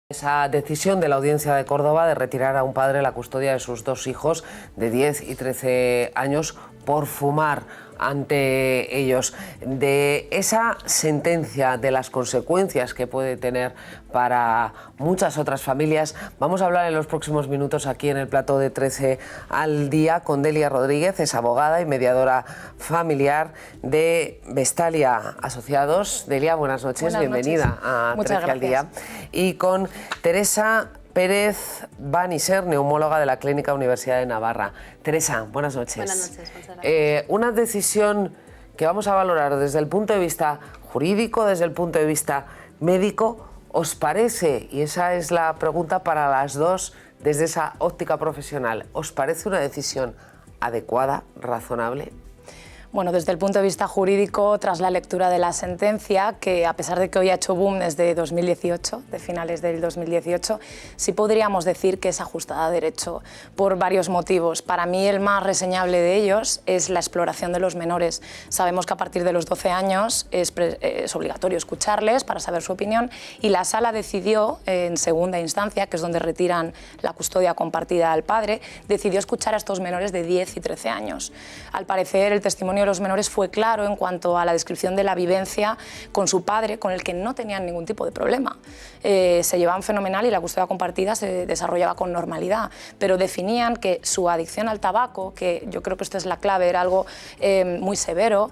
Esa decisión de la Audiencia de Córdoba de retirar a un padre la custodia de sus dos hijos de 10 y 13 años por fumar ante ellos. De esa sentencia, de las consecuencias que puede tener para muchas otras familias, vamos a hablar en los próximos minutos aquí en el plató de 13 al día con Delia Rodríguez, es abogada y mediadora familiar de Vestalia Asociados. Delia, buenas noches, bienvenida a 13 al día. Y con Teresa Pérez Baniser, neumóloga de la Clínica Universidad de Navarra. Teresa, buenas noches. Buenas noches, muchas gracias. Una decisión que vamos a valorar desde el punto de vista jurídico, desde el punto de vista médico, ¿os parece? Y esa es la pregunta para las dos desde esa óptica profesional. ¿Os parece una decisión adecuada, razonable? Bueno, desde el punto de vista jurídico, tras la lectura de la sentencia, que a pesar de que hoy ha hecho boom desde 2018, de finales del 2018, sí podríamos decir que es ajustada a derecho por varios motivos. Para mí el más reseñable de ellos es la exploración de los menores. Sabemos que a partir de los 12 años es obligatorio escucharles para saber su opinión y la sala decidió, en segunda instancia, que es donde retiran la custodia compartida al padre, decidió escuchar a estos menores de 10 y 13 años. Al parecer, el testimonio de los menores fue claro en cuanto a la descripción de la vivencia con su padre, con el que no tenían ningún tipo de problema. Se llevaban fenomenal y la custodia compartida se desarrollaba con normalidad, pero definían que su adicción al tabaco, que yo creo que esta es la clave, era algo muy severo,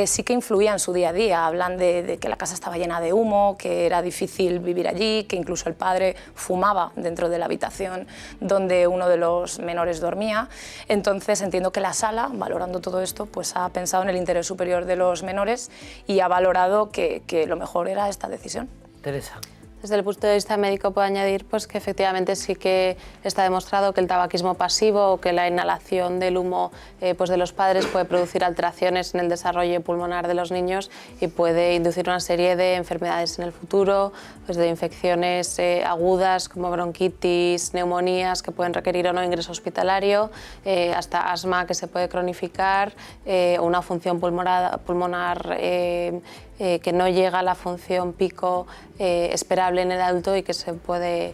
sí que influía en su día a día. Hablan de que la casa estaba llena de humo, que era difícil vivir allí, que incluso el padre fumaba dentro de la habitación donde uno de los menores dormía. Entonces entiendo que la sala, valorando todo esto, pues ha pensado en el interés superior de los menores y ha valorado que lo mejor era esta decisión. Teresa. Desde el punto de vista médico puedo añadir pues, que efectivamente sí que está demostrado que el tabaquismo pasivo o que la inhalación del humo pues de los padres puede producir alteraciones en el desarrollo pulmonar de los niños y puede inducir una serie de enfermedades en el futuro, pues de infecciones agudas como bronquitis, neumonías que pueden requerir o no ingreso hospitalario, hasta asma que se puede cronificar, o una función pulmonar que no llega a la función pico esperable en el adulto y que se puede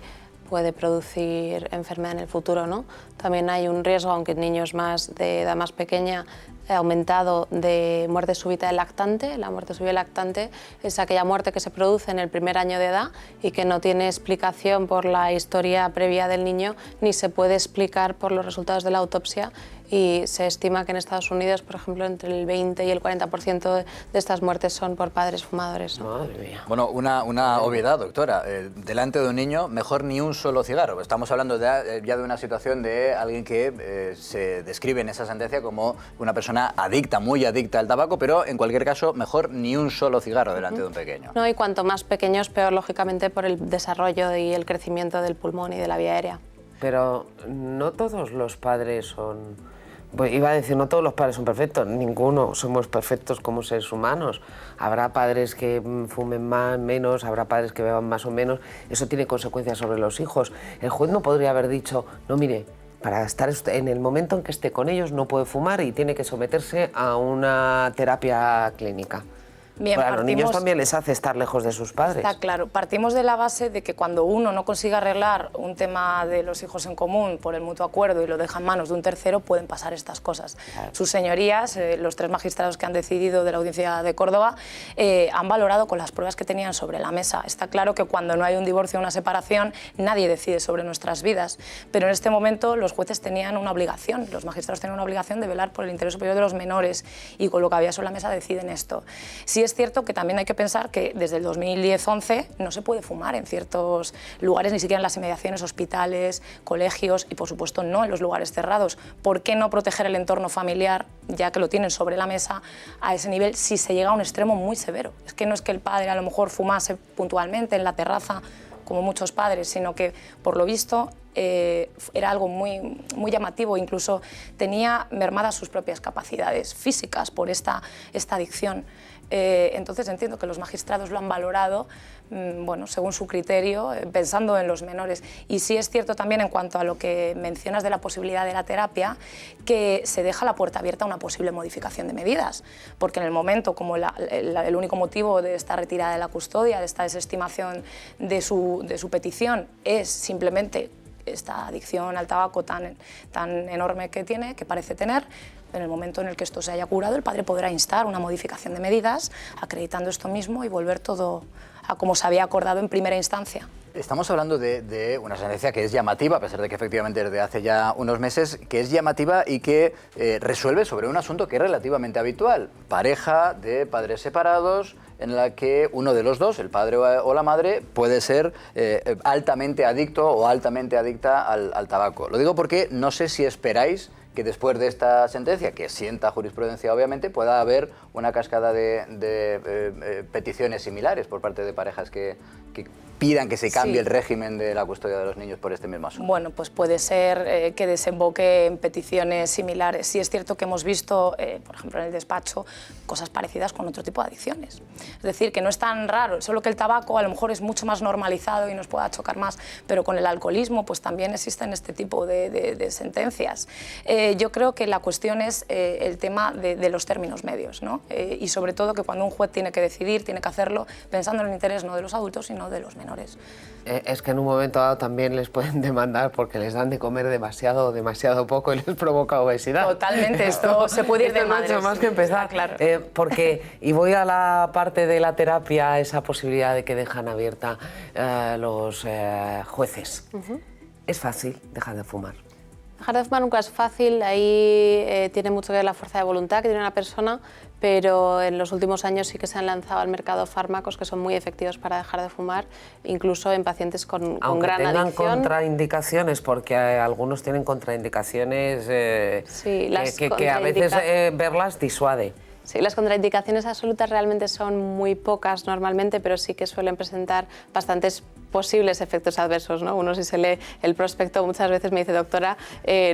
producir enfermedad en el futuro, ¿no? También hay un riesgo, aunque en niños de edad más pequeña, aumentado de muerte súbita del lactante. La muerte súbita del lactante es aquella muerte que se produce en el primer año de edad y que no tiene explicación por la historia previa del niño ni se puede explicar por los resultados de la autopsia, y se estima que en Estados Unidos, por ejemplo, entre el 20 y el 40% de estas muertes son por padres fumadores. Madre mía. Bueno, una obviedad, doctora. Delante de un niño, mejor ni un solo cigarro. Estamos hablando ya de una situación de alguien que se describe en esa sentencia como una persona adicta, muy adicta al tabaco, pero en cualquier caso, mejor ni un solo cigarro delante de un pequeño. No, y cuanto más pequeños, peor, lógicamente, por el desarrollo y el crecimiento del pulmón y de la vía aérea. Pero no todos los padres son... Pues iba a decir, no todos los padres son perfectos, ninguno somos perfectos como seres humanos. Habrá padres que fumen más, menos, habrá padres que beban más o menos, eso tiene consecuencias sobre los hijos. El juez no podría haber dicho, no, mire, para estar en el momento en que esté con ellos no puede fumar y tiene que someterse a una terapia clínica. Bien, a los niños también les hace estar lejos de sus padres. Está claro. Partimos de la base de que cuando uno no consigue arreglar un tema de los hijos en común por el mutuo acuerdo y lo deja en manos de un tercero, pueden pasar estas cosas. Claro. Sus señorías, los tres magistrados que han decidido de la Audiencia de Córdoba, han valorado con las pruebas que tenían sobre la mesa. Está claro que cuando no hay un divorcio o una separación, nadie decide sobre nuestras vidas. Pero en este momento los jueces tenían una obligación, los magistrados tenían una obligación de velar por el interés superior de los menores y con lo que había sobre la mesa deciden esto. Si es cierto que también hay que pensar que desde el 2010-11 no se puede fumar en ciertos lugares, ni siquiera en las inmediaciones, hospitales, colegios y, por supuesto, no en los lugares cerrados. ¿Por qué no proteger el entorno familiar, ya que lo tienen sobre la mesa, a ese nivel si se llega a un extremo muy severo? Es que no es que el padre a lo mejor fumase puntualmente en la terraza, como muchos padres, sino que, por lo visto, era algo muy, muy llamativo, incluso tenía mermadas sus propias capacidades físicas por esta adicción. Entonces entiendo que los magistrados lo han valorado bueno, según su criterio, pensando en los menores. Y sí es cierto también, en cuanto a lo que mencionas de la posibilidad de la terapia, que se deja la puerta abierta a una posible modificación de medidas, porque en el momento, como el único motivo de esta retirada de la custodia, de esta desestimación de su petición, es simplemente esta adicción al tabaco tan enorme que tiene, que parece tener, en el momento en el que esto se haya curado, el padre podrá instar una modificación de medidas, acreditando esto mismo y volver todo a como se había acordado en primera instancia. Estamos hablando de una sentencia que es llamativa, a pesar de que efectivamente desde hace ya unos meses, que es llamativa y que resuelve sobre un asunto que es relativamente habitual. Pareja de padres separados, en la que uno de los dos, el padre o la madre, puede ser altamente adicto o altamente adicta al tabaco. Lo digo porque no sé si esperáis que después de esta sentencia, que sienta jurisprudencia obviamente, pueda haber una cascada de peticiones similares por parte de parejas que pidan que se cambie el régimen de la custodia de los niños por este mismo asunto. Bueno, pues puede ser que desemboque en peticiones similares. Sí es cierto que hemos visto, por ejemplo, en el despacho, cosas parecidas con otro tipo de adicciones. Es decir, que no es tan raro, solo que el tabaco a lo mejor es mucho más normalizado y nos pueda chocar más, pero con el alcoholismo pues también existen este tipo de sentencias. Yo creo que la cuestión es el tema de los términos medios, ¿no? Y sobre todo que cuando un juez tiene que decidir, tiene que hacerlo pensando en el interés no de los adultos, sino de los menores. Es que en un momento dado también les pueden demandar porque les dan de comer demasiado o demasiado poco y les provoca obesidad. Totalmente, esto se puede ir de madres. Mucho más que empezar. Claro. Porque, y voy a la parte de la terapia, esa posibilidad de que dejan abierta los jueces. Es fácil dejar de fumar. Dejar de fumar nunca es fácil, ahí tiene mucho que ver la fuerza de voluntad que tiene una persona, pero en los últimos años sí que se han lanzado al mercado fármacos que son muy efectivos para dejar de fumar, incluso en pacientes con gran adicción. Aunque tengan contraindicaciones, porque algunos tienen contraindicaciones que a veces verlas disuade. Sí, las contraindicaciones absolutas realmente son muy pocas normalmente, pero sí que suelen presentar bastantes posibles efectos adversos, ¿no? Uno, si se lee el prospecto, muchas veces me dice, doctora,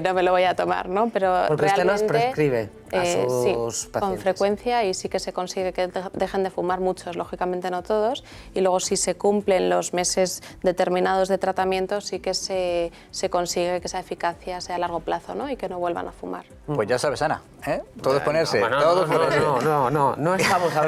no me lo voy a tomar, ¿no? Pero porque realmente, usted nos prescribe a sus sí, pacientes. con frecuencia, y sí que se consigue que dejen de fumar muchos, lógicamente no todos, y luego si se cumplen los meses determinados de tratamiento, sí que se consigue que esa eficacia sea a largo plazo, ¿no? Y que no vuelvan a fumar. Pues ya sabes, Ana, ¿eh? Todo es ponerse, No, todo es ponerse. No estamos hablando.